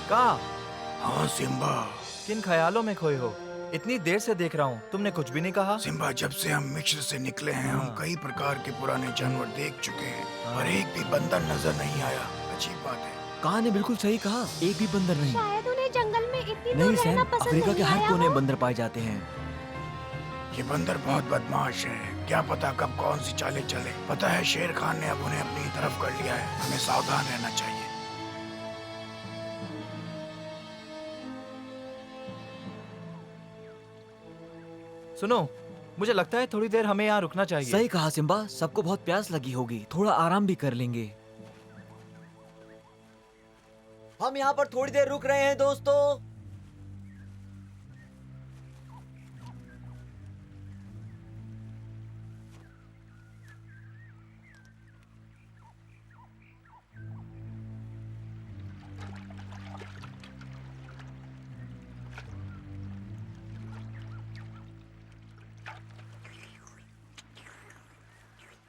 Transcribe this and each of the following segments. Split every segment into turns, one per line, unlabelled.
कहाँ?
हाँ सिम्बा।
किन ख्यालों में खोए हो? इतनी देर से देख रहा हूँ, तुमने कुछ भी नहीं कहा।
सिम्बा, जब से हम मिस्र से निकले हैं हम कई प्रकार के पुराने जानवर देख चुके हैं, पर एक भी बंदर नजर नहीं आया। अजीब बात है।
कहा ने बिल्कुल सही कहा, एक भी बंदर नहीं।
शायद उन्हें जंगल में इतनी
नहीं
दूर
सैम,
रहना पसंद
अफ्रीका के
नहीं
हर
आया
कोने
हो।
में बंदर पाए जाते हैं।
ये बंदर बहुत बदमाश है, क्या पता कब कौन सी चालें चले। पता है शेर खान ने अब उन्हें अपनी तरफ कर लिया है, हमें सावधान रहना चाहिए।
सुनो, मुझे लगता है थोड़ी देर हमें यहाँ रुकना चाहिए।
सही कहा सिम्बा, सबको बहुत प्यास लगी होगी, थोड़ा आराम भी कर लेंगे। हम यहाँ पर थोड़ी देर रुक रहे हैं दोस्तों।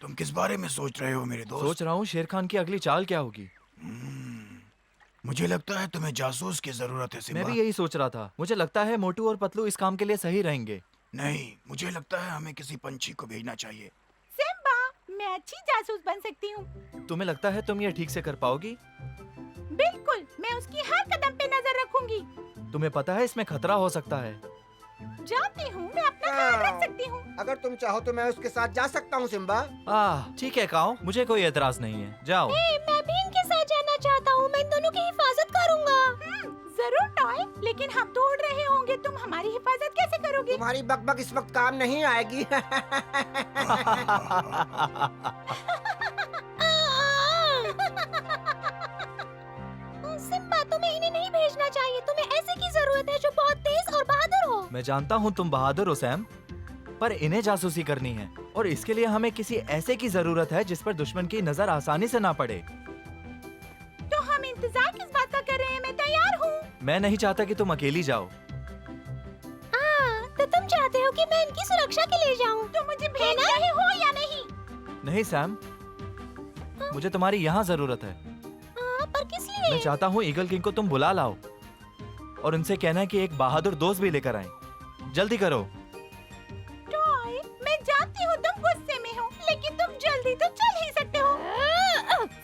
तुम किस बारे में सोच रहे हो मेरे दोस्त?
सोच रहा हूँ शेर खान की अगली चाल क्या होगी।
मुझे लगता है तुम्हें जासूस की जरूरत है सिम्बा।
मैं भी यही सोच रहा था। मुझे लगता है मोटू और पतलू इस काम के लिए सही रहेंगे।
नहीं, मुझे लगता है हमें किसी पंछी को भेजना चाहिए।
सिम्बा, मैं अच्छी जासूस बन सकती हूँ।
तुम्हें लगता है तुम ये ठीक से कर पाओगी?
बिल्कुल, मैं उसकी हर कदम पे नजर रखूंगी।
तुम्हें पता है इसमें खतरा हो सकता है।
जानती हूँ, मैं अपना ख्याल रख सकती हूँ।
अगर तुम चाहो तो मैं उसके साथ जा सकता हूँ सिम्बा।
ठीक है काओ, मुझे कोई एतराज नहीं है, जाओ।
मैं भी इनके साथ जाना चाहता हूँ। मैं इन दोनों की हिफाजत करूँगा।
जरूर टॉय, लेकिन हम तो उड़ रहे होंगे, तुम हमारी हिफाजत कैसे करोगे?
तुम्हारी बकबक इस वक्त काम नहीं आएगी।
सिम्बा, तुम्हें इन्हें नहीं भेजना चाहिए। तुम्हें ऐसे की जरूरत है जो बहुत तेज और बहादुर हो।
मैं जानता हूँ तुम बहादुर हो सैम, पर इन्हें जासूसी करनी है और इसके लिए हमें किसी ऐसे की जरूरत है जिस पर दुश्मन की नजर आसानी से ना पड़े।
तो हम इंतजार किस बात का कर रहे हैं? मैं तैयार हूँ।
मैं नहीं चाहता कि तुम अकेली जाओ।
तो तुम चाहते हो कि मैं इनकी सुरक्षा के लिए जाऊँ?
तो मुझे भेज रहे हो या नहीं?
नहीं सैम, मुझे तुम्हारी यहाँ जरूरत है।
पर किस लिए?
मैं चाहता हूँ ईगल किंग को तुम बुला लाओ और उनसे कहना है कि एक बहादुर दोस्त भी लेकर आए। जल्दी करो।
टॉय, मैं जानती हूँ तुम गुस्से में हो, लेकिन तुम जल्दी तो चल ही सकते हो।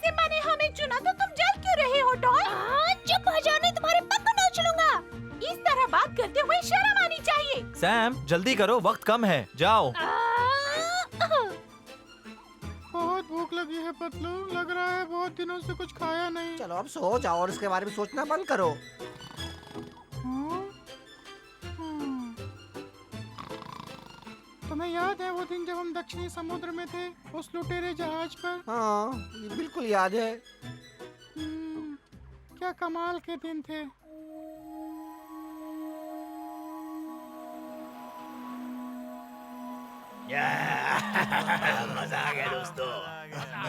सिम्बा ने हमें चुना तो तुम जल क्यों रहे हो टॉय?
चुप हो जाओ, नहीं तुम्हारे पग को नोच लूंगा।
इस तरह बात करते हुए शर्म आनी चाहिए।
सैम जल्दी करो, वक्त कम है, जाओ।
बहुत भूख लगी है पतलू, लग रहा है बहुत दिनों से कुछ खाया नहीं।
चलो अब सो जाओ और इसके बारे में सोचना बंद करो।
तुम्हें याद है वो दिन जब हम दक्षिणी समुद्र में थे, उस लुटेरे जहाज पर?
हाँ, ये बिल्कुल याद है।
क्या कमाल के दिन थे।
मजा आ गया दोस्तों,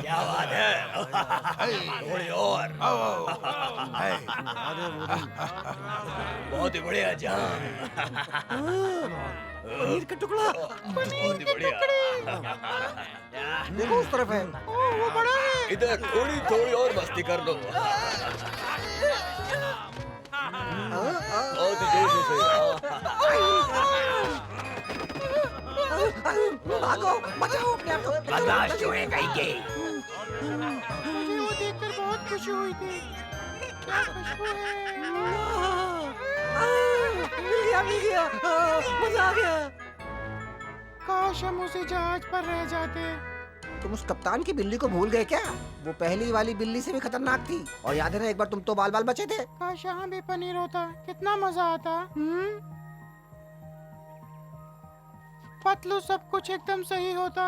क्या बात है। थोड़ी और। बहुत ही बढ़िया जान।
पनीर का टुकड़ा।
बहुत ही बढ़िया।
देखो उस तरफ है।
वो बड़ा है।
इधर थोड़ी थोड़ी और मस्ती कर लो। बहुत ही जोश से।
भागो, बचाओ अपने आप को।
बर्दाश्त जो है कहीं के।
मुझे वो देखकर बहुत खुशी हुई थी। क्या खुशबू है।
मिल गया, मजा आ गया।
काश हम उसी जहाज पर रह जाते।
तुम उस कप्तान की बिल्ली को भूल गए क्या? वो पहली वाली बिल्ली से भी खतरनाक थी। और याद है ना, एक बार तुम तो बाल बाल बचे थे।
काश यहाँ भी पनीर होता, कितना मजा आता। पतलू, सब कुछ एकदम सही होता।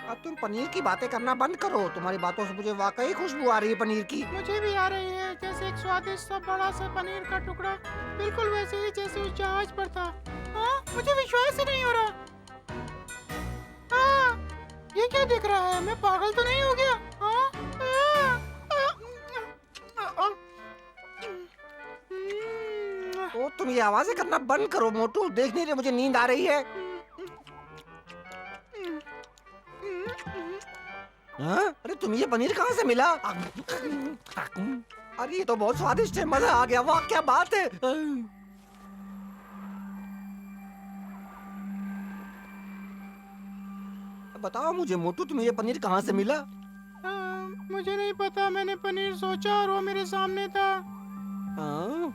अब तुम पनीर की बातें करना बंद करो। तुम्हारी बातों से मुझे वाकई खुशबू आ रही है पनीर की।
मुझे भी आ रही है, जैसे एक स्वादिष्ट सा बड़ा सा पनीर का टुकड़ा, बिल्कुल वैसे ही जैसे उस जहाज पर था। मुझे विश्वास ही नहीं हो रहा। ये क्या दिख रहा है? मैं पागल तो नहीं हो गया?
ओ, तुम ये आवाजें करना बंद करो मोटू। देख नहीं रहे मुझे नींद आ रही है। अरे तुम ये पनीर कहाँ से मिला? अरे ये तो बहुत स्वादिष्ट है, मजा आ गया, वाह क्या बात है। बताओ मुझे मोटू, तुम्हें ये पनीर कहाँ से मिला?
मुझे नहीं पता, मैंने पनीर सोचा और वो मेरे सामने था।
हाँ?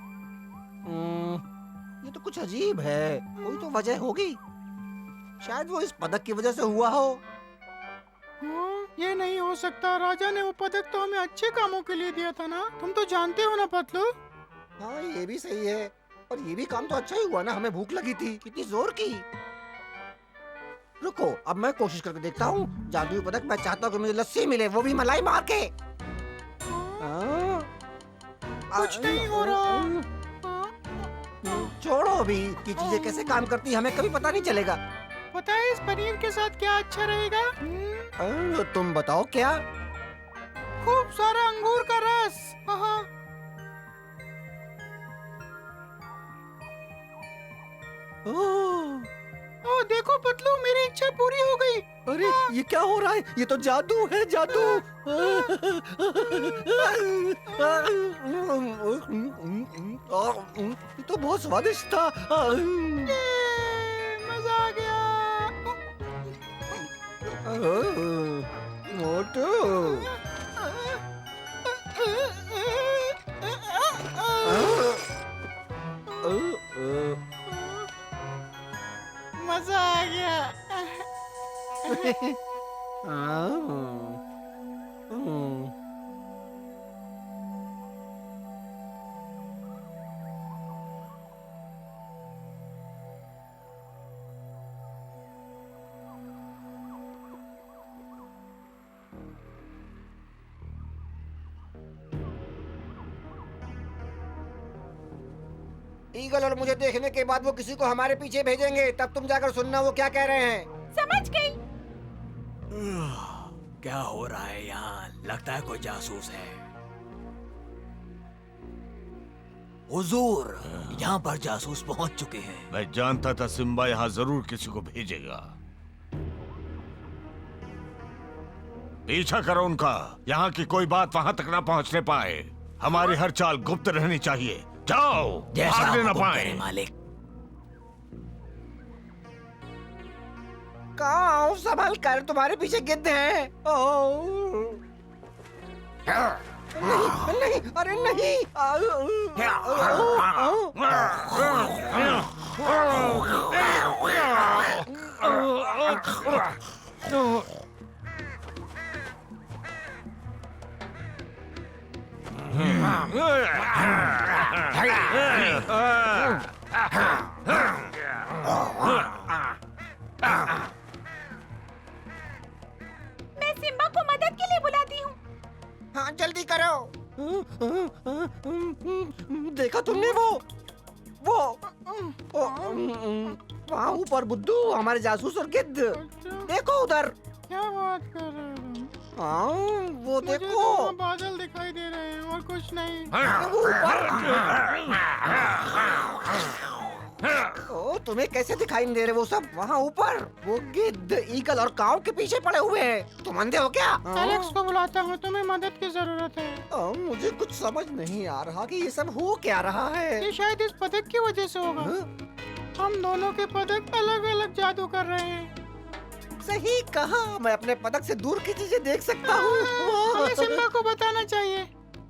ये तो कुछ अजीब है, कोई तो वजह होगी। शायद वो इस पदक की वजह से हुआ हो।
ये नहीं हो सकता, राजा ने वो पदक तो हमें अच्छे कामों के लिए दिया था ना, तुम तो जानते हो ना पतलू।
हाँ ये भी सही है, और ये भी काम तो अच्छा ही हुआ ना, हमें भूख लगी थी, कितनी जोर की। रुको, अब मैं कोशिश करके देखता हूँ। जादुई पदक, मैं चाहता हूँ कि मुझे लस्सी मिले, वो भी मलाई मार के।
कुछ नहीं हो रहा।
छोड़ो अभी, ये चीजें कैसे काम करती हमें कभी पता नहीं चलेगा।
पता है इस पनीर के साथ क्या अच्छा रहेगा?
तुम बताओ क्या?
खूब सारा अंगूर का रस। हाँ। ओ देखो पतलू, मेरी इच्छा पूरी हो गई।
अरे ये क्या हो रहा है? ये तो जादू है, जादू। ये तो बहुत स्वादिष्ट था।
मजा आ गया।
मोटू,
मजा आ गया।
ईगल और मुझे देखने के बाद वो किसी को हमारे पीछे भेजेंगे, तब तुम जाकर सुनना वो क्या कह रहे हैं।
समझ गई।
क्या हो रहा है यहाँ? लगता है कोई जासूस है। हुजूर, यहाँ पर जासूस पहुँच चुके हैं।
मैं जानता था सिम्बा यहाँ जरूर किसी को भेजेगा। पीछा करो उनका, यहाँ की कोई बात वहाँ तक ना पहुँचने पाए। हमारी हर चाल गुप्त रहनी चाहिए। जाओ, भागने न पाए।
मालिक।
कहाँ संभल कर, तुम्हारे पीछे गिद्ध है। नहीं, नहीं, अरे नहीं।
मैं सिम्बा को मदद के लिए बुलाती हूँ।
हाँ जल्दी करो। देखा तुमने वो वहाँ ऊपर बुद्धू, हमारे जासूस और गिद्ध। देखो उधर।
क्या बात कर रहे हो तुम?
हाँ वो
मुझे
देखो।
तो वहाँ बादल दिखाई दे रहे हैं और कुछ नहीं।
वो ऊपर। ओ तुम्हें कैसे दिखाई नहीं दे रहे वो सब? वहाँ ऊपर वो गिद्ध, ईगल और काऊ के पीछे पड़े हुए हैं। तुम अंधे हो क्या?
एलेक्स को बुलाता हूँ, तुम्हें मदद की जरूरत है।
मुझे कुछ समझ नहीं आ रहा कि ये सब हो क्या रहा है।
ये शायद इस पदक की वजह से होगा। हम दोनों के पदक अलग अलग जादू कर रहे हैं।
सही कहा, मैं अपने पदक से दूर की चीजें देख सकता हूँ।
हमें सिम्बा को बताना चाहिए।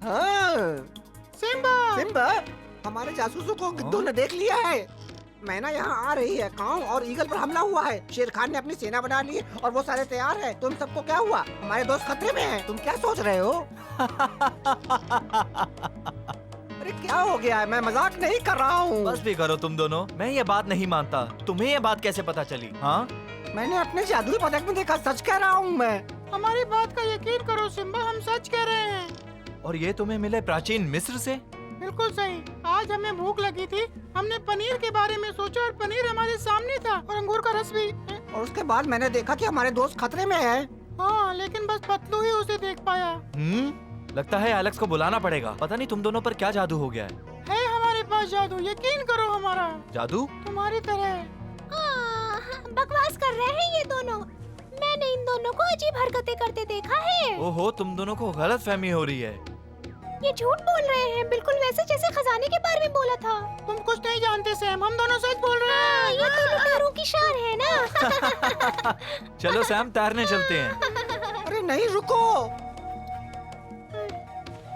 हाँ
सिम्बा।
सिम्बा, हमारे जासूसों को गिद्धों ने देख लिया है। मैना यहाँ आ रही है, काऊ और ईगल पर हमला हुआ है। शेर खान ने अपनी सेना बना ली है और वो सारे तैयार है। तुम सबको क्या हुआ? हमारे दोस्त खतरे में हैं। तुम क्या सोच रहे हो? अरे क्या हो गया है? मैं मजाक नहीं कर रहा हूँ।
बस भी करो तुम दोनों, मैं ये बात नहीं मानता। तुम्हें ये बात कैसे पता चली? हाँ
मैंने अपने जादुई पदक में देखा, सच कह रहा हूँ मैं।
हमारी बात का यकीन करो सिम्बा, हम सच कह रहे हैं।
और ये तुम्हें मिले प्राचीन मिस्र से?
बिल्कुल सही। आज हमें भूख लगी थी, हमने पनीर के बारे में सोचा और पनीर हमारे सामने था और अंगूर का रस भी।
और उसके बाद मैंने देखा कि हमारे दोस्त खतरे में है।
हाँ लेकिन बस पतलू ही उसे देख पाया।
लगता है एलेक्स को बुलाना पड़ेगा। पता नहीं तुम दोनों पर क्या जादू हो गया है
हमारे पास जादू, यकीन करो हमारा।
जादू?
तुम्हारी तरह।
बकवास कर रहे हैं ये दोनों। मैंने इन दोनों को अजीब हरकतें करते देखा है।
ओहो, तुम दोनों को गलत फहमी हो रही है।
ये झूठ बोल रहे हैं, बिल्कुल वैसे जैसे खजाने के बारे में बोला था।
तुम कुछ नहीं जानते सैम, हम दोनों सच बोल रहे हैं।
ये तो लुटेरों की शान है ना।
चलो सैम, तैरने चलते हैं।
अरे नहीं, रुको।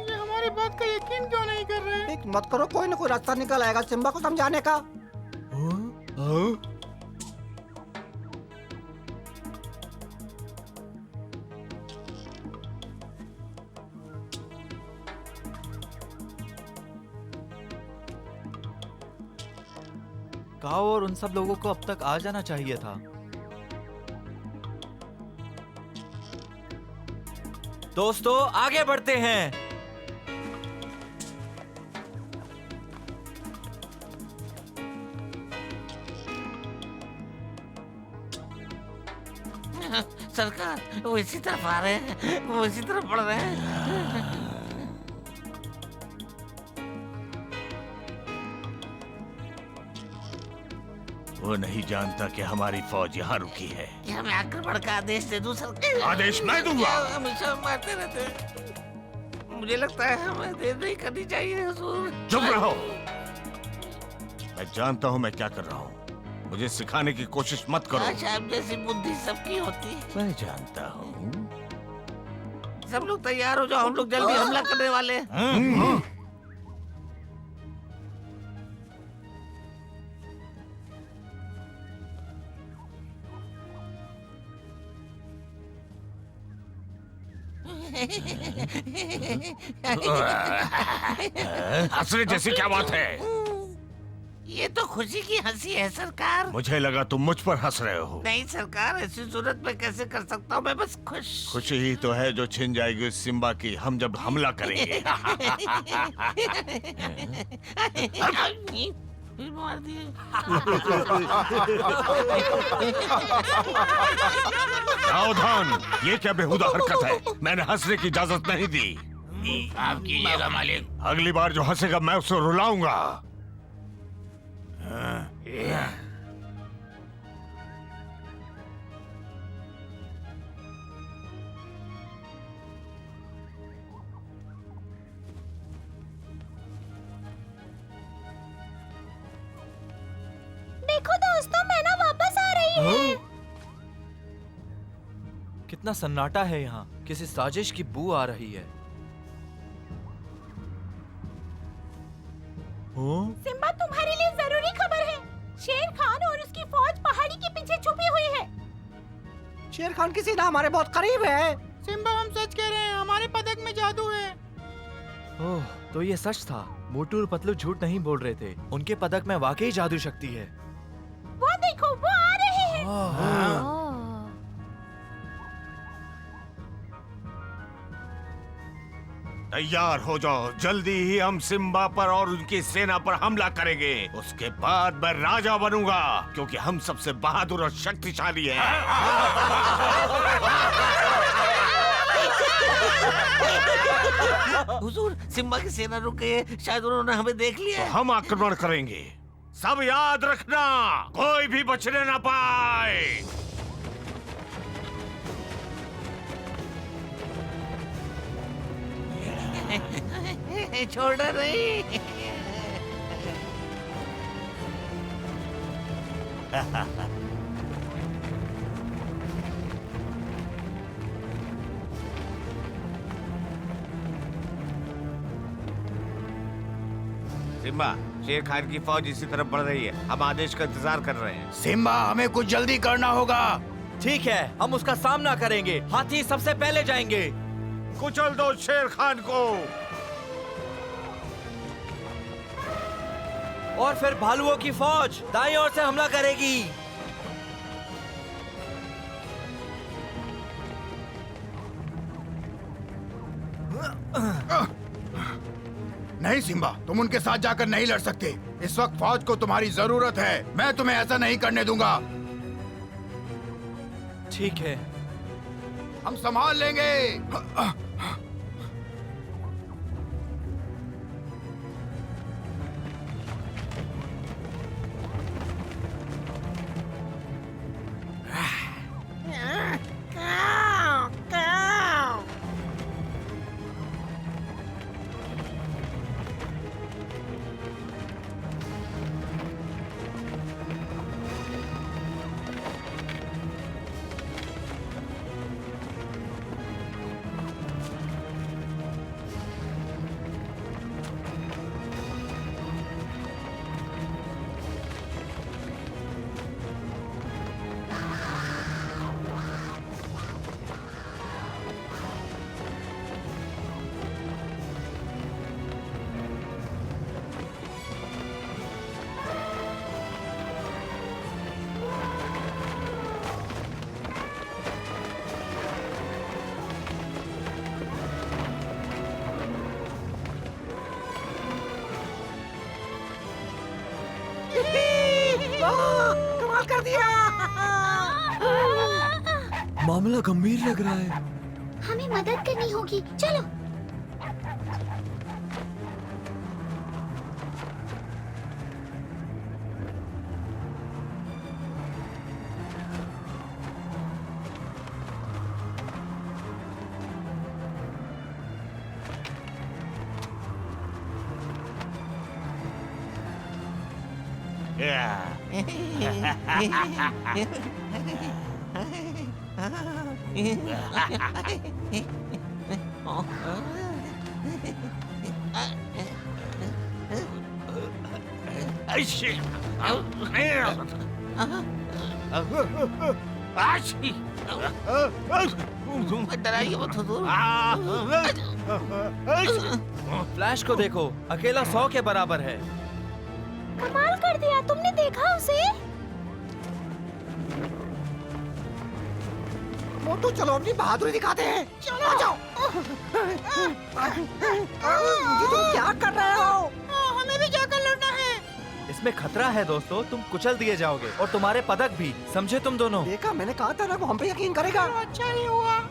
ये हमारी बात का यकीन क्यों नहीं कर रहे?
एक मत करो, कोई ना कोई रास्ता निकल आएगा सिम्बा को समझाने का।
काओ और उन सब लोगों को अब तक आ जाना चाहिए था। दोस्तों, आगे बढ़ते हैं।
सरकार, वो इसी तरफ आ रहे हैं, वो इसी तरफ बढ़ रहे हैं।
वो नहीं जानता कि हमारी फौज यहाँ रुकी है।
कि हमें आक्रमण का आदेश दे दूं सरकार?
आदेश मैं दूंगा।
हमेशा मारते रहते हैं। मुझे लगता है हमें देर नहीं करनी चाहिए हुजूर।
चुप रहो। मैं जानता हूँ मैं क्या कर रहा हूँ। मुझे सिखाने की कोशिश मत करो।
अच्छा, अब जैसी बुद्धि सबकी होती है।
मैं जानता हूँ।
सब लोग तैयार हो जाओ, हम लोग जल्दी हमला करने वाले हैं।
हंसने जैसी क्या बात है?
ये तो खुशी की हंसी है सरकार।
मुझे लगा तुम मुझ पर हंस रहे हो।
नहीं सरकार, ऐसी सूरत में कैसे कर सकता हूँ, मैं बस खुश।
खुशी ही तो है जो छिन जाएगी सिम्बा की, हम जब हमला करेंगे।
मार दिए।
सावधान, ये क्या बेहुदा हरकत है? मैंने हंसने की इजाजत नहीं दी।
आप कीजिएगा मालिक।
अगली बार जो हंसेगा मैं उसे रुलाऊंगा।
देखो दोस्तों, मैना वापस आ रही है।
कितना सन्नाटा है यहाँ, किसी साजिश की बू आ रही है।
सिम्बा, तुम्हारे लिए जरूरी खबर है। शेर खान और उसकी फौज पहाड़ी के पीछे छुपी हुई है।
शेर खान की सेना हमारे बहुत करीब है।
सिम्बा, हम सच कह रहे हैं, हमारे पदक में जादू है।
ओह, तो ये सच था। मोटू और पतलू झूठ नहीं बोल रहे थे। उनके पदक में वाकई जादू शक्ति है।
वो देखो, वो आ रहे हैं।
ओह।
तैयार हो जाओ, जल्दी ही हम सिम्बा पर और उनकी सेना पर हमला करेंगे। उसके बाद मैं राजा बनूंगा, क्योंकि हम सबसे बहादुर और शक्तिशाली हैं।
हुजूर, सिम्बा की सेना रुक गई है, शायद उन्होंने हमें देख लिया
तो
है।
हम आक्रमण करेंगे। सब याद रखना, कोई भी बचने ना पाए।
छोड़ना नहीं।
सिम्बा, शेर खान की फौज इसी तरफ बढ़ रही है। हम आदेश का इंतजार कर रहे हैं।
सिम्बा, हमें कुछ जल्दी करना होगा।
ठीक है, हम उसका सामना करेंगे। हाथी सबसे पहले जाएंगे।
कुचल दो शेर खान को।
और फिर भालुओं की फौज दाईं ओर से हमला करेगी।
नहीं सिम्बा, तुम उनके साथ जाकर नहीं लड़ सकते। इस वक्त फौज को तुम्हारी जरूरत है। मैं तुम्हें ऐसा नहीं करने दूंगा।
ठीक है,
हम संभाल लेंगे।
मामला गंभीर लग रहा है।
हमें मदद करनी होगी, चलो।
डराइए मत हुजूर।
फ्लैश को देखो, अकेला 100 के बराबर है।
कमाल कर दिया, तुमने देखा उसे?
मोटू चलो अपनी बहादुरी दिखाते हैं। चलो आ जाओ। ये तुम क्या कर रहे हो?
हमें भी जाकर लड़ना है।
इसमें खतरा है दोस्तों, तुम कुचल दिए जाओगे और तुम्हारे पदक भी, समझे तुम दोनों?
देखा, मैंने कहा था ना वो हम पे यकीन करेगा।
अच्छा ही हुआ।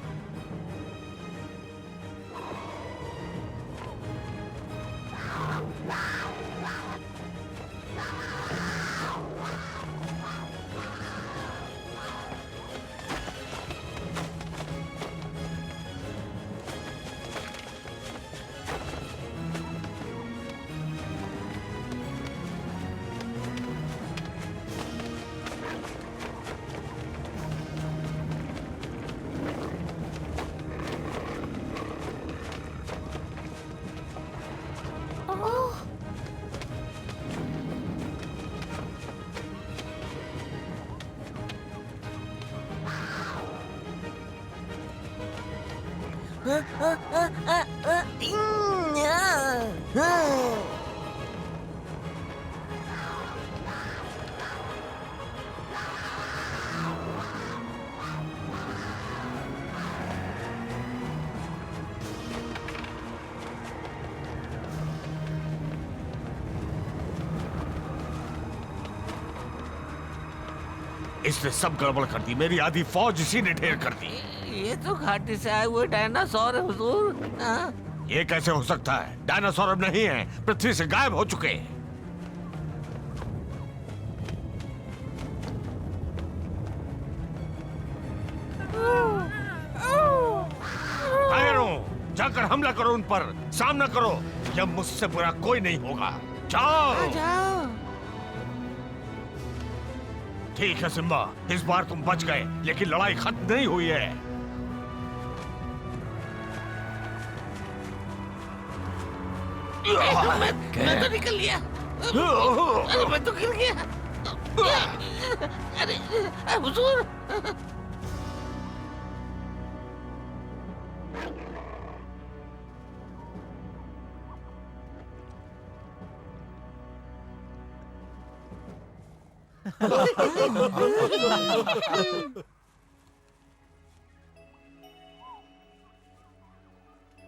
इसने सब गड़बड़ कर दी, मेरी आधी फौज इसी ने ढेर कर दी।
ये तो घाटी से आए हुए डायनासोर है हुजूर।
ये कैसे हो सकता है? डायनासोर अब नहीं है, पृथ्वी से गायब हो चुके हैं। जाकर हमला करो उन पर, सामना करो। जब मुझसे बुरा कोई नहीं होगा। जाओ।
जाओ।
ठीक है सिम्बा, इस बार तुम बच गए, लेकिन लड़ाई खत्म नहीं हुई है।
मैं तो निकल लिया। अरे मैं तो गिर गया। अरे हुजूर।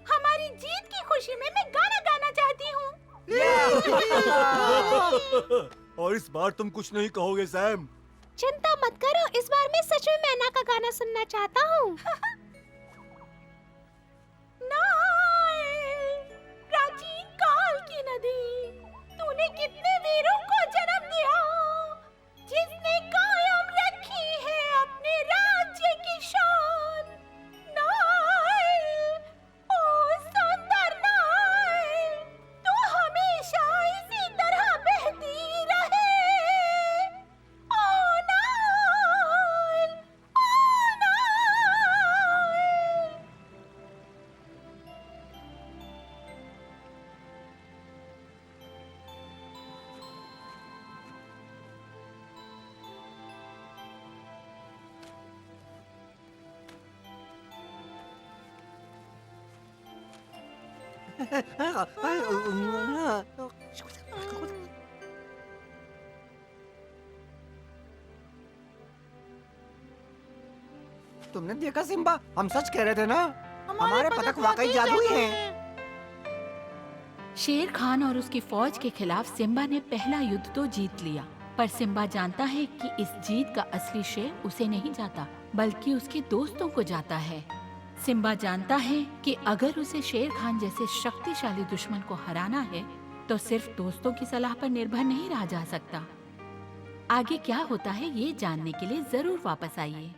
हमारी जीत की खुशी में मैं गाना गाना चाहती हूँ।
और इस बार तुम कुछ नहीं कहोगे सैम?
चिंता मत करो, इस बार मैं सच में मैना का गाना सुनना चाहता हूँ।
प्राचीन काल की नदी, तूने कितने वीरों को जन्म दिया, जिसने कायम रखी है अपने राज्य की शान। नाइल, ओ सुंदर नाइल, तू हमेशा इसी तरह बहती रहे। ओ नाइल, ओ नाइल।
तुमने देखा सिम्बा, हम सच कह रहे थे ना, हमारे पदक वाकई जादुई हैं।
शेर खान और उसकी फौज के खिलाफ सिम्बा ने पहला युद्ध तो जीत लिया, पर सिम्बा जानता है कि इस जीत का असली श्रेय उसे नहीं जाता, बल्कि उसके दोस्तों को जाता है। सिम्बा जानता है कि अगर उसे शेर खान जैसे शक्तिशाली दुश्मन को हराना है तो सिर्फ दोस्तों की सलाह पर निर्भर नहीं रहा जा सकता। आगे क्या होता है ये जानने के लिए जरूर वापस आइए।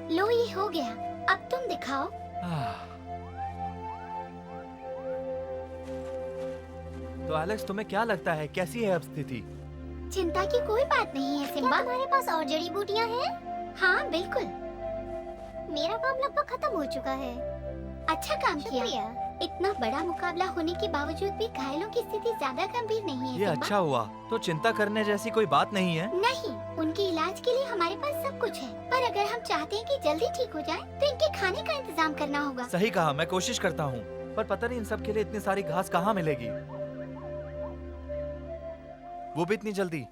लो ये हो गया, अब तुम दिखाओ।
तो एलेक्स, तुम्हें क्या लगता है कैसी है अब स्थिति?
चिंता की कोई बात नहीं है सिम्बा। तुम्हारे पास और जड़ी बूटियाँ हैं? हाँ बिल्कुल, मेरा काम लगभग खत्म हो चुका है। अच्छा काम किया। इतना बड़ा मुकाबला होने के बावजूद भी घायलों की स्थिति ज्यादा गंभीर नहीं है
ये
सिम्बा।
अच्छा हुआ, तो चिंता करने जैसी कोई बात नहीं है।
नहीं, उनके इलाज के लिए हमारे पास सब कुछ है, पर अगर हम चाहते हैं कि जल्दी ठीक हो जाए, तो इनके खाने का इंतजाम करना होगा।
सही कहा, मैं कोशिश करता हूँ, पर पता नहीं इन सब के लिए इतनी सारी घास कहाँ मिलेगी, वो भी इतनी जल्दी।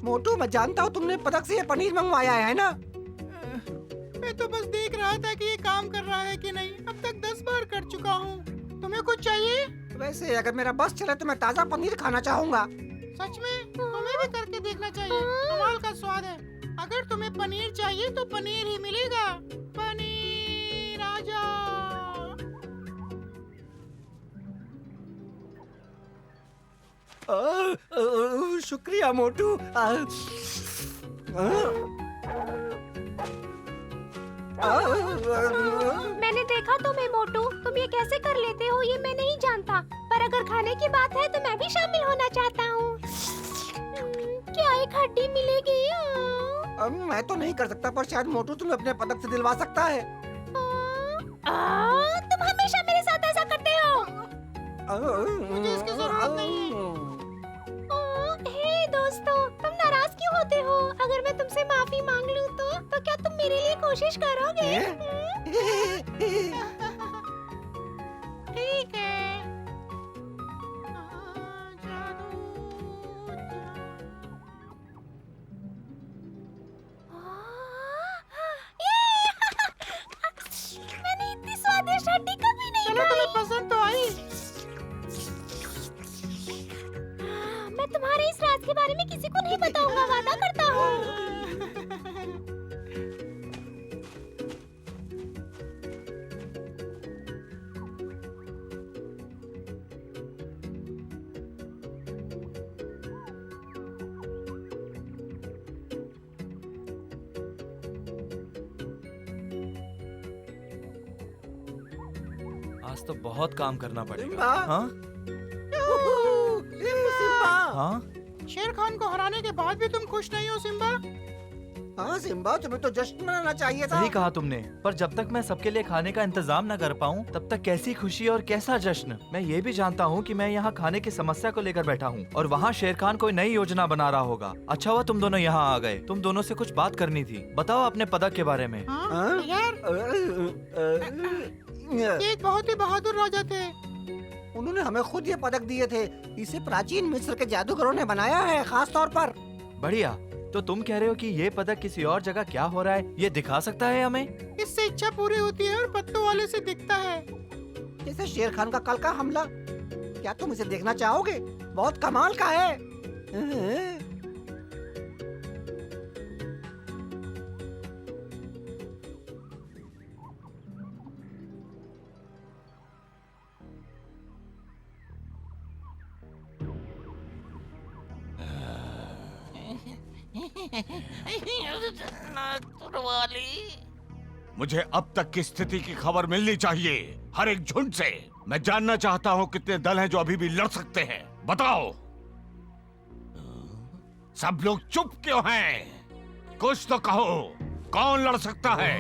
मोटू, मैं जानता हूँ तुमने पदक से ये पनीर मंगवाया है ना?
मैं तो बस देख रहा था कि ये काम कर रहा है कि नहीं। अब तक 10 बार कर चुका हूँ। तुम्हें कुछ चाहिए?
वैसे अगर मेरा बस चले तो मैं ताज़ा पनीर खाना चाहूँगा।
सच में? तुम्हें भी करके देखना चाहिए, कमाल का स्वाद है। अगर तुम्हें पनीर चाहिए तो पनीर ही मिलेगा। पनीर आजा।
शुक्रिया मोटू।
मैंने देखा तुम्हें मोटू, तुम ये कैसे कर लेते हो ये मैं नहीं जानता, पर अगर खाने की बात है तो मैं भी शामिल होना चाहता हूँ। क्या एक हड्डी मिलेगी?
मैं तो नहीं कर सकता, पर शायद मोटू तुम्हें अपने पदक से दिलवा सकता है।
तुम हमेशा मेरे साथ ऐसा करते हो।
मुझे इसकी जरूरत नहीं है।
हे दोस्तों, तुम नाराज क्यों होते हो? अगर मैं तुमसे माफी मांग लूं तो क्या तुम मेरे लिए कोशिश करोगे?
ठीक है।
मैंने इतनी स्वादिष्ट हड्डी कभी नहीं
चलो, तुम्हें पसंद तो आई।
मैं तुम्हारे इस राज के बारे में किसी को नहीं बताऊंगा, वादा करता हूँ।
आज तो बहुत काम करना पड़ेगा।
सिम्बा।
हाँ
सिम्बा।
हाँ
शेर खान को हराने के बाद भी तुम खुश नहीं हो सिम्बा?
हाँ सिम्बा, तुम्हें तो जश्न मनाना चाहिए था।
सही कहा तुमने, पर जब तक मैं सबके लिए खाने का इंतजाम न कर पाऊँ तब तक कैसी खुशी और कैसा जश्न। मैं ये भी जानता हूँ कि मैं यहाँ खाने की समस्या को लेकर बैठा हूँ और वहाँ शेर खान कोई नई योजना बना रहा होगा। अच्छा हुआ तुम दोनों यहाँ आ गए, तुम दोनों से कुछ बात करनी थी। बताओ अपने पदक के बारे में।
हाँ? यार, ये एक बहुत ही बहादुर राजा थे।
उन्होंने हमें खुद ये पदक दिए थे। इसे प्राचीन मिस्र के जादूगरों ने बनाया है खास तौर पर।
बढ़िया, तो तुम कह रहे हो कि ये पदक किसी और जगह क्या हो रहा है ये दिखा सकता है हमें?
इससे इच्छा पूरी होती है और पत्तों वाले से दिखता है।
जैसे शेर खान का कल का हमला। क्या तुम इसे देखना चाहोगे? बहुत कमाल का है।
मुझे अब तक की स्थिति की खबर मिलनी चाहिए, हर एक झुंड से। मैं जानना चाहता हूँ कितने दल हैं जो अभी भी लड़ सकते हैं। बताओ। सब लोग चुप क्यों हैं? कुछ तो कहो, कौन लड़ सकता है?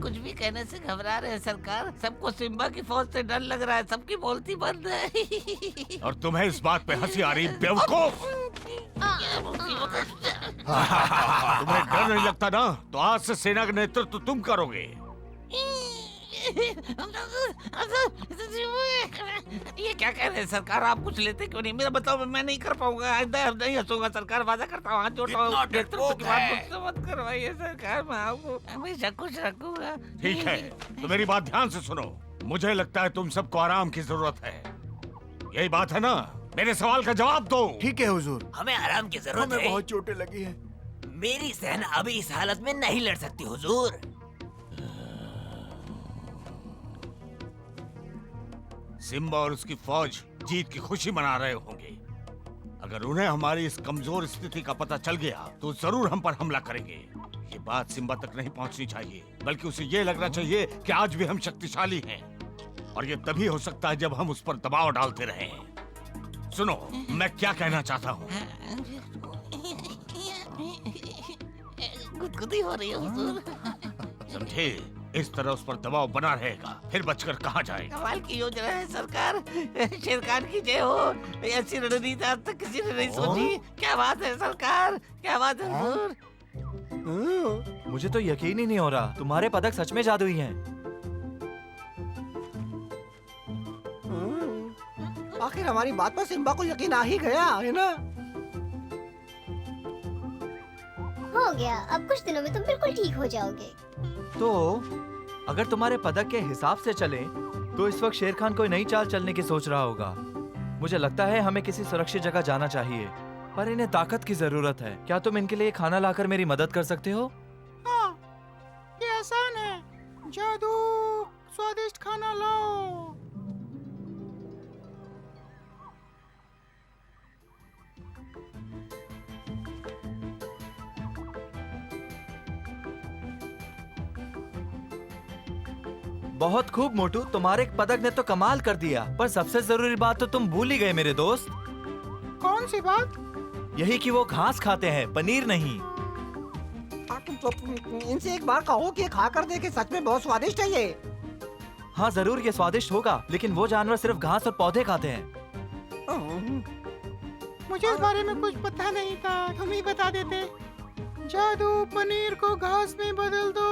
कुछ भी कहने से घबरा रहे हैं सरकार। सबको सिम्बा की फौज से डर लग रहा है, सबकी बोलती बंद है।
और तुम्हें इस बात पे हंसी आ रही, बेवकूफ? तुम्हें डर नहीं लगता ना? तो आज से सेना का नेतृत्व तुम करोगे।
ये क्या कह रहे हैं सरकार? आप कुछ लेते क्यों नहीं? मेरा बताओ, मैं नहीं कर पाऊंगा। नहीं हंसूंगा सरकार, वादा करता हूँ, हाथ जोड़ता हूँ। नेतृत्व की बात मुझसे मत करवाइए सरकार, मैं आपको हमेशा खुश रखूंगा।
ठीक है, तो मेरी बात ध्यान से सुनो। मुझे लगता है तुम सबको आराम की जरूरत है, यही बात है ना? मेरे सवाल का जवाब दो।
ठीक है हुजूर।
हमें आराम की जरूरत
हमें
है।
बहुत चोटें लगी हैं।
मेरी सेना अभी इस हालत में नहीं लड़ सकती हुजूर।
सिम्बा और उसकी फौज जीत की खुशी मना रहे होंगे। अगर उन्हें हमारी इस कमजोर स्थिति का पता चल गया तो जरूर हम पर हमला करेंगे। ये बात सिम्बा तक नहीं पहुंचनी चाहिए, बल्कि उसे ये लगना चाहिए कि आज भी हम शक्तिशाली हैं। और ये तभी हो सकता है जब हम उस पर दबाव डालते रहें। सुनो, मैं क्या कहना चाहता हूँ।
गुदगुदी हो रही है हुजूर।
समझे? इस तरह उस पर दबाव बना रहेगा, फिर बचकर कहाँ जाएगा।
कमाल की योजना है सरकार। शेर खान की जय हो। ऐसी रणनीति आज तक किसी ने नहीं सोची। क्या बात है सरकार, क्या बात है हुजूर।
मुझे तो यकीन ही नहीं हो रहा, तुम्हारे पदक सच में जादुई हैं।
आखिर हमारी बात पर सिम्बा को यकीन आ ही गया है ना?
हो गया, अब कुछ दिनों में तुम बिल्कुल ठीक हो जाओगे।
तो अगर तुम्हारे पदक के हिसाब से चले तो इस वक्त शेर खान कोई नई चाल चलने की सोच रहा होगा। मुझे लगता है हमें किसी सुरक्षित जगह जाना चाहिए, पर इन्हें ताकत की जरूरत है। क्या तुम इनके लिए खाना लाकर मेरी मदद कर सकते हो?
हाँ, ये आसान है। जादू, स्वादिष्ट खाना लाओ।
बहुत खूब मोटू, तुम्हारे पदक ने तो कमाल कर दिया, पर सबसे जरूरी बात तो तुम भूल ही गए मेरे दोस्त।
कौन सी बात?
यही कि वो घास खाते हैं, पनीर नहीं।
इनसे एक बार कहो कि खा कर देखे, सच में बहुत स्वादिष्ट है ये।
हाँ जरूर, ये स्वादिष्ट होगा, लेकिन वो जानवर सिर्फ घास और पौधे खाते हैं।
मुझे इस बारे में कुछ पता नहीं था, तुम ही बता देते। जादू, पनीर को घास में बदल दो।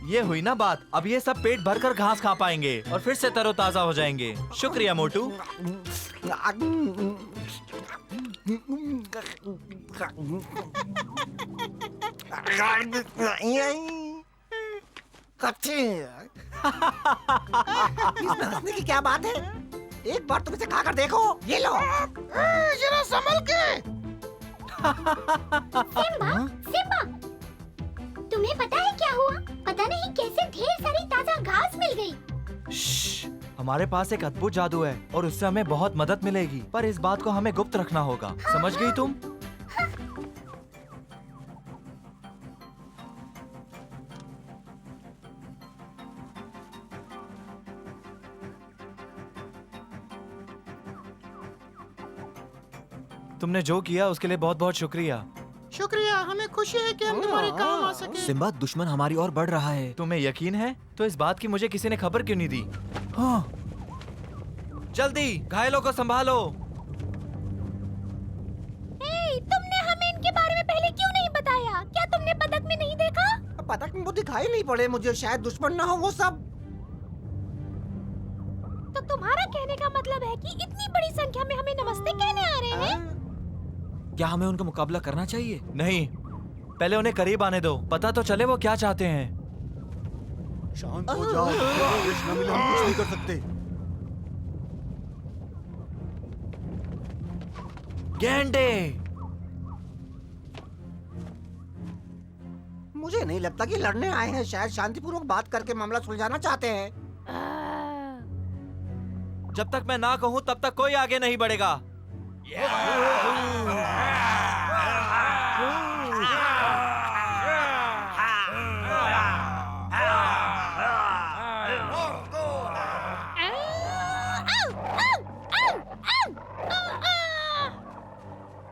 ये हुई ना बात। अब ये सब पेट भरकर घास खा पाएंगे और फिर से तरोताजा हो जाएंगे। शुक्रिया मोटू।
इसमें हंसने की क्या बात है? एक बार तुम इसे खाकर देखो। ये लो।
जरा संभल के।
सिम्बा, सिम्बा, तुम्हें पता है क्या हुआ? पता नहीं कैसे ढेर सारी ताजा घास मिल गई।
श्श्श, हमारे पास एक अद्भुत जादू है और उससे हमें बहुत मदद मिलेगी, पर इस बात को हमें गुप्त रखना होगा। समझ गई तुम? तुमने जो किया उसके लिए बहुत बहुत शुक्रिया।
शुक्रिया, हमें खुशी है कि हम तुम्हारे काम आ सके।
सिम्बा, दुश्मन हमारी ओर बढ़ रहा है। तुम्हें यकीन है? तो इस बात की मुझे किसी ने खबर क्यों नहीं दी? हाँ। जल्दी घायलों को संभालो।
तुमने हमें इनके बारे में पहले क्यों नहीं बताया? क्या तुमने पदक में नहीं देखा?
पदक में वो दिखाई नहीं पड़े मुझे, शायद दुश्मन ना हो वो सब।
तो तुम्हारा कहने का मतलब है कि इतनी बड़ी संख्या में हमें नमस्ते कहने आ रहे हैं?
क्या हमें उनका मुकाबला करना चाहिए? नहीं, पहले उन्हें करीब आने दो, पता तो चले वो क्या चाहते हैं।
शांत हो जाओ, आदेश न मिले हम कुछ नहीं कर सकते।
गेंडे,
मुझे नहीं लगता कि लड़ने आए हैं, शायद शांतिपूर्वक बात करके मामला सुलझाना चाहते हैं।
जब तक मैं ना कहूँ तब तक कोई आगे नहीं बढ़ेगा।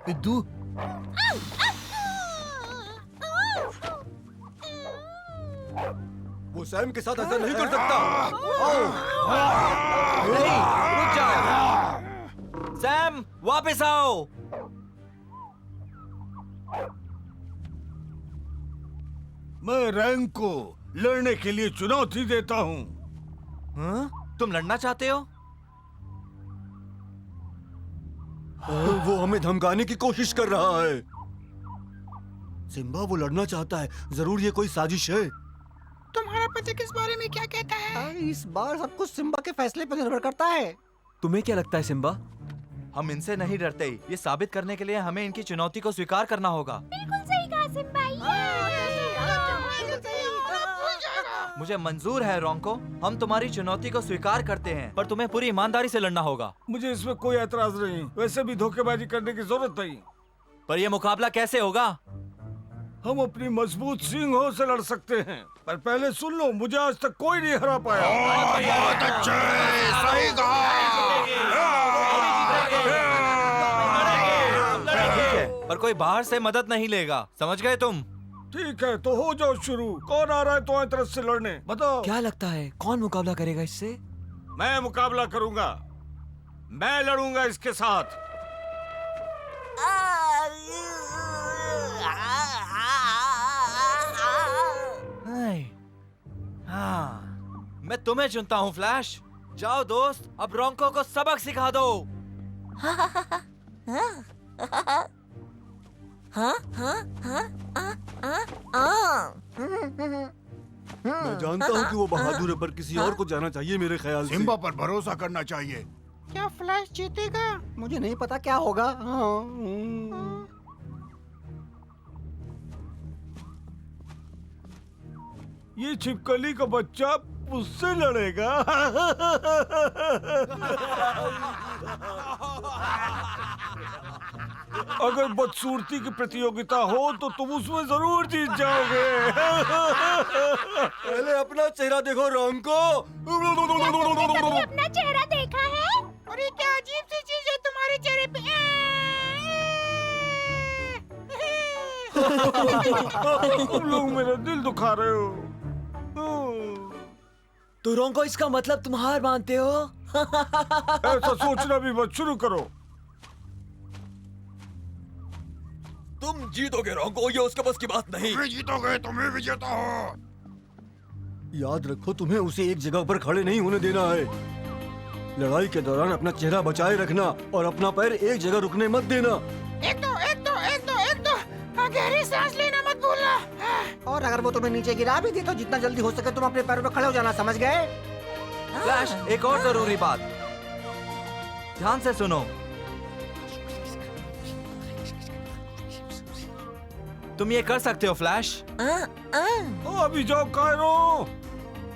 बिद्दू, वो सैम के साथ ऐसा नहीं कर सकता।
नहीं, रुक जाओ। सैम, वापस आओ।
मैं रैंक को लड़ने के लिए चुनौती देता हूँ।
हाँ? तुम लड़ना चाहते हो?
वो हमें धमकाने की कोशिश कर रहा है। सिम्बा, वो लड़ना चाहता है। जरूर ये कोई साजिश है।
तुम्हारा पति किस बारे में क्या कहता है?
इस बार सब कुछ सिम्बा के फैसले पर निर्भर करता है।
तुम्हें क्या लगता है सिम्बा? हम इनसे नहीं डरते। ये साबित करने के लिए हमें इनकी चुनौती को स्वीकार करना होगा।
बिल्कुल सही कहा सिम्बा।
मुझे मंजूर है रोंको, हम तुम्हारी चुनौती को स्वीकार करते हैं, पर तुम्हें पूरी ईमानदारी से लड़ना होगा।
मुझे इसमें कोई एतराज नहीं, वैसे भी धोखेबाजी करने की जरूरत नहीं।
पर यह मुकाबला कैसे होगा?
हम अपनी मजबूत सींगों से लड़ सकते हैं, पर पहले सुन लो, मुझे आज तक कोई नहीं हरा पाया।
बहुत अच्छे, सही कहा।
ठीक है, पर कोई बाहर से मदद नहीं लेगा, समझ गए तुम?
ठीक है, तो हो जाओ शुरू। कौन आ रहा है तुम्हारी तरफ से लड़ने? बताओ।
क्या लगता है कौन मुकाबला करेगा इससे?
मैं मुकाबला करूंगा, मैं लड़ूंगा इसके साथ।
हाँ, मैं तुम्हें चुनता हूँ फ्लैश। जाओ दोस्त, अब रोंको को सबक सिखा दो।
मैं जानता हूँ कि वो बहादुर है, पर किसी और को जाना चाहिए मेरे ख्याल से।
सिम्बा पर भरोसा करना चाहिए।
क्या फ्लैश जीतेगा?
मुझे नहीं पता क्या होगा।
ये छिपकली का बच्चा मुझसे लड़ेगा। अगर बदसूरती की प्रतियोगिता हो तो तुम उसमें जरूर जीत जाओगे।
पहले अपना चेहरा देखो रोंको।
अपना चेहरा देखा है?
अरे क्या अजीब सी चीज है तुम्हारे चेहरे पे।
तुम लोग मेरा दिल दुखा रहे हो।
तो रोंको, इसका मतलब तुम हार मानते हो?
ऐसा सोचना भी मत शुरू करो।
तुम जीतोगे रोंको, ये उसके बस की बात नहीं।
तुम्हें जीतोगे, तुम्हें विजेता हो।
याद रखो, तुम्हें उसे एक जगह पर खड़े नहीं होने देना है। लड़ाई के दौरान अपना चेहरा बचाए रखना और अपना पैर एक जगह रुकने मत देना।
एक दो। गहरी सांस लेना मत भूलना।
और अगर वो तुम्हें नीचे गिरा भी दे तो जितना जल्दी हो सके तुम अपने पैरों पे खड़े हो जाना, समझ गए?
फ्लैश, एक और जरूरी बात, ध्यान से सुनो। तुम ये कर सकते हो फ्लैश।
अभी जाओ कायरो।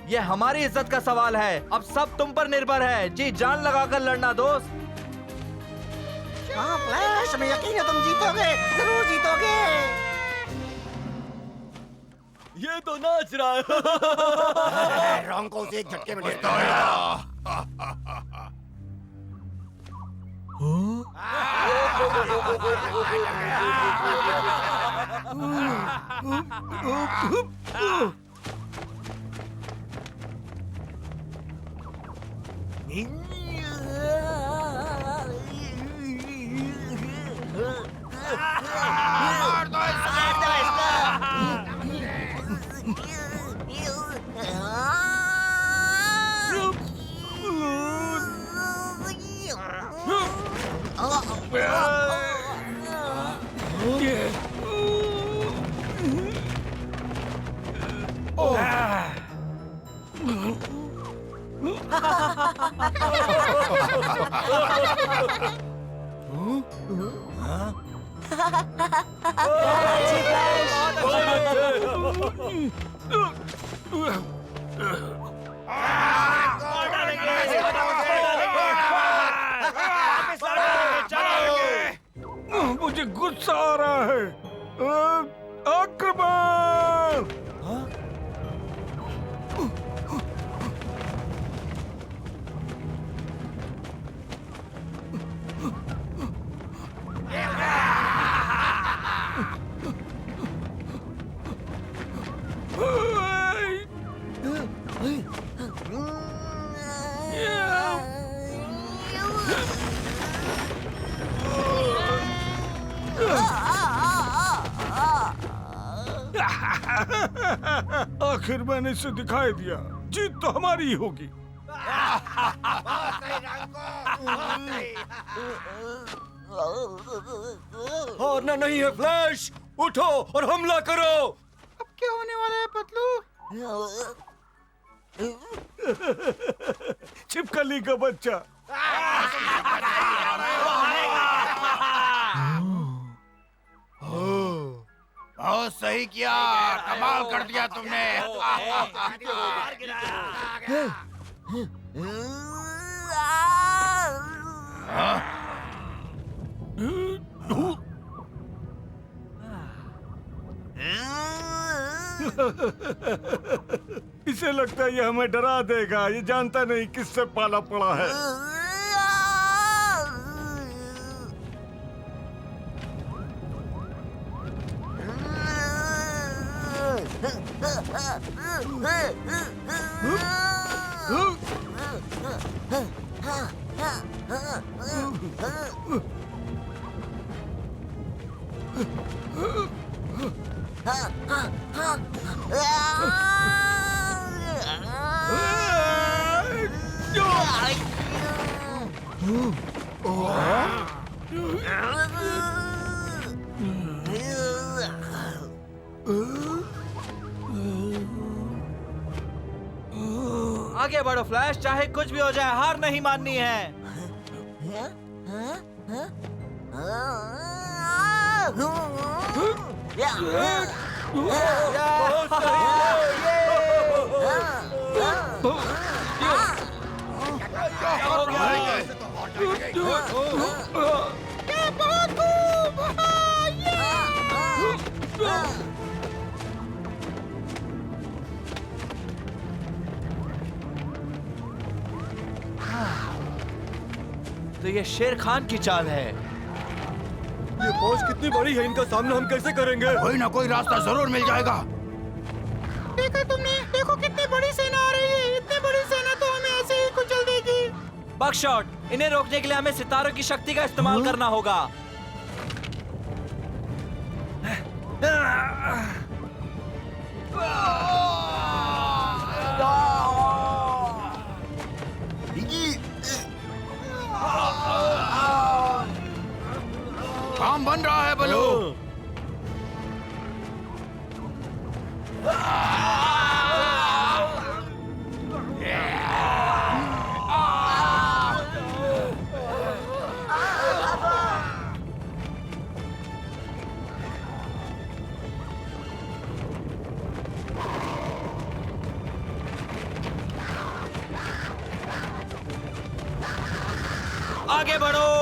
ये हमारी इज्जत का सवाल है, अब सब तुम पर निर्भर है। जी जान लगाकर लड़ना दोस्त।
हाँ फ्लैश, हमें यकीन है तुम जीतोगे, जरूर जीतोगे।
ये तो नाच रहा है।
रोंको उसे एक झटके में लेता है।
मुझे गुस्सा आ रहा है। आक्रमण! आखिर मैंने इसे दिखाई दिया, जीत तो हमारी ही होगी।
हारना नहीं है फ्लैश, उठो और हमला करो।
अब क्या होने वाला है पतलू?
छिपकली का बच्चा।
बहुत सही किया, कमाल कर दिया तुमने।
इसे लगता है ये हमें डरा देगा, ये जानता नहीं किससे पाला पड़ा है।
आगे बढ़ो फ्लैश, चाहे कुछ भी हो जाए हार नहीं माननी है। तो ये शेर खान की चाल है।
ये फौज कितनी बड़ी है, इनका सामना हम कैसे करेंगे?
कोई ना कोई रास्ता जरूर मिल जाएगा।
देखा तुमने? देखो कितनी बड़ी सेना आ रही है। इतनी बड़ी सेना तो हमें ऐसे ही कुचल देगी।
बकशॉट, इन्हें रोकने के लिए हमें सितारों की शक्ति का इस्तेमाल करना होगा।
काम बन रहा है बलू।
आगे बढ़ो।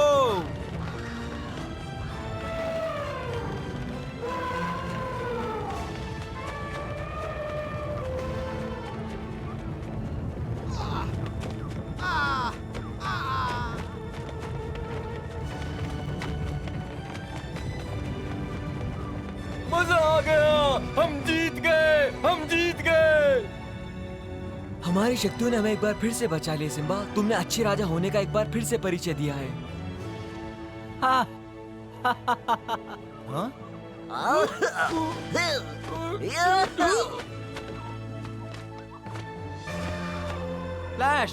मजा आ गया, हम जीत गए, हम जीत गए।
हमारी शक्तियों ने हमें एक बार फिर से बचा लिया सिम्बा। तुमने अच्छे राजा होने का एक बार फिर से परिचय दिया है।
हाँ। फ्लैश,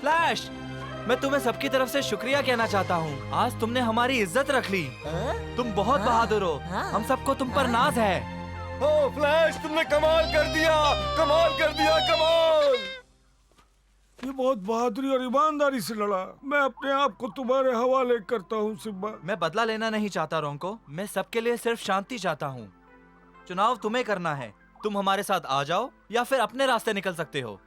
फ्लैश, मैं तुम्हें सबकी तरफ से शुक्रिया कहना चाहता हूँ। आज तुमने हमारी इज्जत रख ली। तुम बहुत बहादुर हो। हम सबको तुम पर नाज है।
ओ फ्लैश, तुमने कमाल कर दिया, कमाल कर दिया, कमाल।
ये बहुत बहादुरी और ईमानदारी से लड़ा। मैं अपने आप को तुम्हारे हवाले करता हूँ सिम्बा।
मैं बदला लेना नहीं चाहता रोंको, मैं सबके लिए सिर्फ शांति चाहता हूँ। चुनाव तुम्हें करना है, तुम हमारे साथ आ जाओ या फिर अपने रास्ते निकल सकते हो।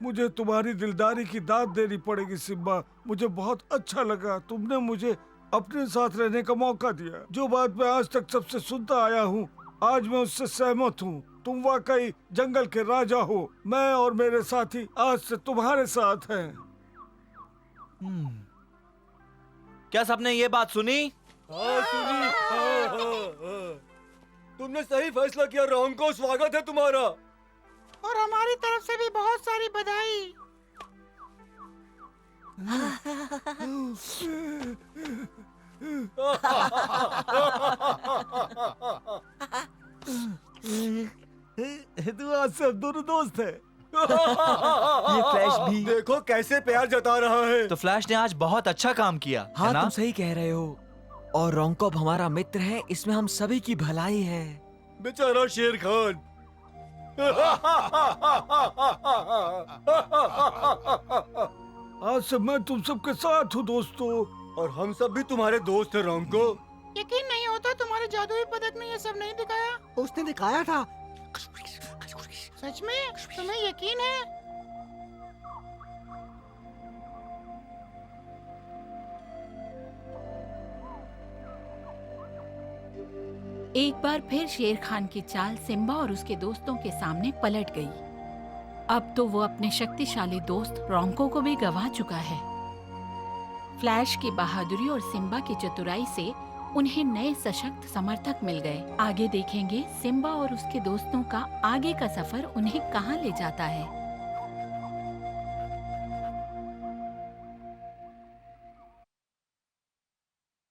मुझे तुम्हारी दिलदारी की दाद देनी पड़ेगी सिम्बा। मुझे बहुत अच्छा लगा, तुमने मुझे अपने साथ रहने का मौका दिया। जो बात मैं आज तक सबसे सुनता आया हूँ, आज मैं उससे सहमत हूँ। तुम वाकई जंगल के राजा हो। मैं और मेरे साथी आज से तुम्हारे साथ हैं।
क्या सबने ये बात सुनी?
हाँ सुनी। हाँ। तुमने सही फैसला किया रोंको, स्वागत है तुम्हारा।
और हमारी तरफ से भी बहुत सारी बधाई।
तू आज से हम दोनों दोस्त हैं।
ये फ्लैश भी।
देखो कैसे प्यार जता रहा है।
तो फ्लैश ने आज बहुत अच्छा काम किया,
हाँ
है ना?
तुम सही कह रहे हो। और रोंको अब हमारा मित्र है, इसमें हम सभी की भलाई है।
बेचारा शेर खान।
आज से मैं तुम सबके साथ हूँ दोस्तों।
और हम सब भी तुम्हारे दोस्त हैं रोंको।
यकीन नहीं होता तुम्हारे जादुई पदक ने ये सब नहीं दिखाया।
उसने दिखाया था।
सच में तुम्हें यकीन है?
एक बार फिर शेर खान की चाल सिम्बा और उसके दोस्तों के सामने पलट गई। अब तो वो अपने शक्तिशाली दोस्त रोंको को भी गंवा चुका है। फ्लैश की बहादुरी और सिम्बा की चतुराई से उन्हें नए सशक्त समर्थक मिल गए। आगे देखेंगे सिम्बा और उसके दोस्तों का आगे का सफर उन्हें कहाँ ले जाता है।